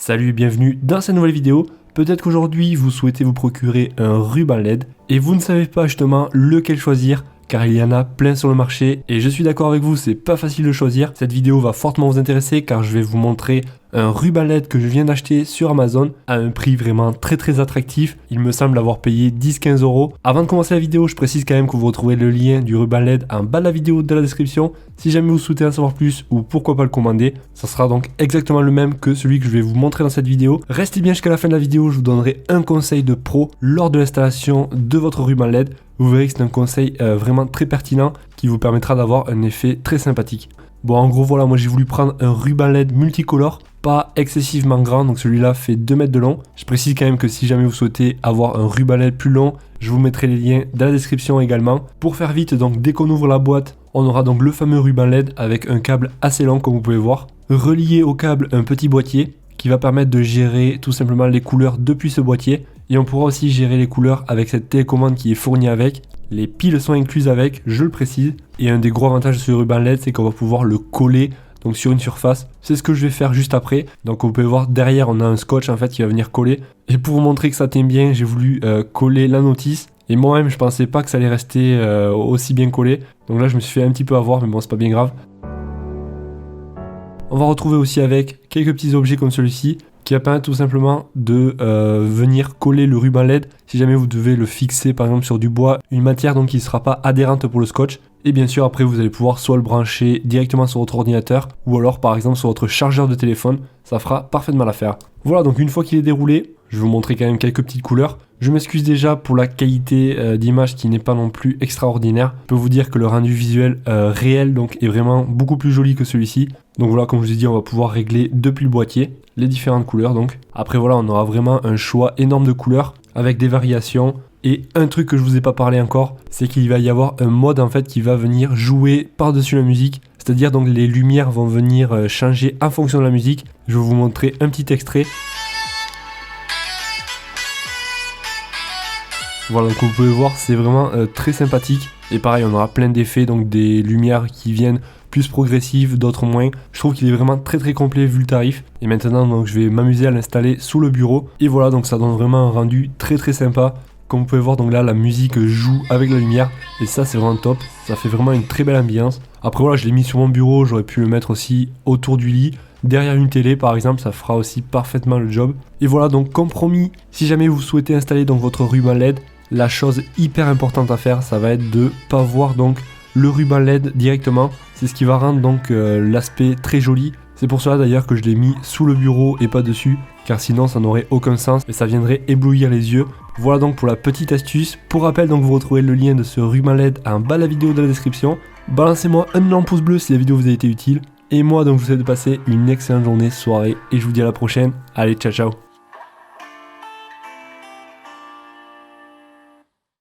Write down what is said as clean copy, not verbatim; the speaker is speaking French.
Salut et bienvenue dans cette nouvelle vidéo. Peut-être qu'aujourd'hui vous souhaitez vous procurer un ruban LED et vous ne savez pas justement lequel choisir car il y en a plein sur le marché et je suis d'accord avec vous, c'est pas facile de choisir. Cette vidéo va fortement vous intéresser car je vais vous montrer un ruban LED que je viens d'acheter sur Amazon à un prix vraiment très attractif. Il me semble avoir payé 10-15 €. Avant de commencer la vidéo, je précise quand même que vous retrouvez le lien du ruban LED en bas de la vidéo dans la description. Si jamais vous souhaitez en savoir plus ou pourquoi pas le commander, ça sera donc exactement le même que celui que je vais vous montrer dans cette vidéo. Restez bien jusqu'à la fin de la vidéo, je vous donnerai un conseil de pro lors de l'installation de votre ruban LED. Vous verrez que c'est un conseil vraiment très pertinent qui vous permettra d'avoir un effet très sympathique. Bon, en gros, voilà, moi j'ai voulu prendre un ruban LED multicolore, pas excessivement grand, donc celui-là fait 2 mètres de long. Je précise quand même que si jamais vous souhaitez avoir un ruban LED plus long, je vous mettrai les liens dans la description également. Pour faire vite, donc dès qu'on ouvre la boîte, on aura donc le fameux ruban LED avec un câble assez long comme vous pouvez voir. Relié au câble, un petit boîtier qui va permettre de gérer tout simplement les couleurs depuis ce boîtier. Et on pourra aussi gérer les couleurs avec cette télécommande qui est fournie avec. Les piles sont incluses avec, je le précise. Et un des gros avantages de ce ruban LED, c'est qu'on va pouvoir le coller donc sur une surface. C'est ce que je vais faire juste après. Donc vous pouvez voir derrière, on a un scotch en fait qui va venir coller. Et pour vous montrer que ça tient bien, j'ai voulu coller la notice. Et moi-même, je pensais pas que ça allait rester aussi bien collé. Donc là, je me suis fait un petit peu avoir, mais bon, c'est pas bien grave. On va retrouver aussi avec quelques petits objets comme celui-ci qui va permettre tout simplement de venir coller le ruban LED si jamais vous devez le fixer par exemple sur du bois, une matière donc qui ne sera pas adhérente pour le scotch. Et bien sûr après vous allez pouvoir soit le brancher directement sur votre ordinateur ou alors par exemple sur votre chargeur de téléphone, ça fera parfaitement l'affaire. Voilà, donc une fois qu'il est déroulé, je vais vous montrer quand même quelques petites couleurs. Je m'excuse déjà pour la qualité d'image qui n'est pas non plus extraordinaire. Je peux vous dire que le rendu visuel réel donc est vraiment beaucoup plus joli que celui-ci. Donc voilà, comme je vous ai dit, on va pouvoir régler depuis le boîtier les différentes couleurs donc. Après voilà, on aura vraiment un choix énorme de couleurs avec des variations. Et un truc que je vous ai pas parlé encore, c'est qu'il va y avoir un mode en fait qui va venir jouer par-dessus la musique. C'est-à-dire donc les lumières vont venir changer en fonction de la musique. Je vais vous montrer un petit extrait. Voilà, donc vous pouvez voir, c'est vraiment très sympathique. Et pareil, on aura plein d'effets, donc des lumières qui viennent plus progressives, d'autres moins. Je trouve qu'il est vraiment très complet vu le tarif. Et maintenant, donc je vais m'amuser à l'installer sous le bureau. Et voilà, donc ça donne vraiment un rendu très sympa. Comme vous pouvez voir, donc là, la musique joue avec la lumière. Et ça, c'est vraiment top. Ça fait vraiment une très belle ambiance. Après, voilà, je l'ai mis sur mon bureau. J'aurais pu le mettre aussi autour du lit. Derrière une télé par exemple, ça fera aussi parfaitement le job. Et voilà, donc comme promis, si jamais vous souhaitez installer donc votre ruban LED, la chose hyper importante à faire, ça va être de pas voir donc le ruban LED directement. C'est ce qui va rendre donc l'aspect très joli. C'est pour cela d'ailleurs que je l'ai mis sous le bureau et pas dessus, car sinon ça n'aurait aucun sens et ça viendrait éblouir les yeux. Voilà donc pour la petite astuce. Pour rappel, donc vous retrouvez le lien de ce ruban LED en bas de la vidéo dans la description. Balancez-moi un énorme pouce bleu si la vidéo vous a été utile. Et moi donc je vous souhaite de passer une excellente journée, soirée et je vous dis à la prochaine. Allez, ciao.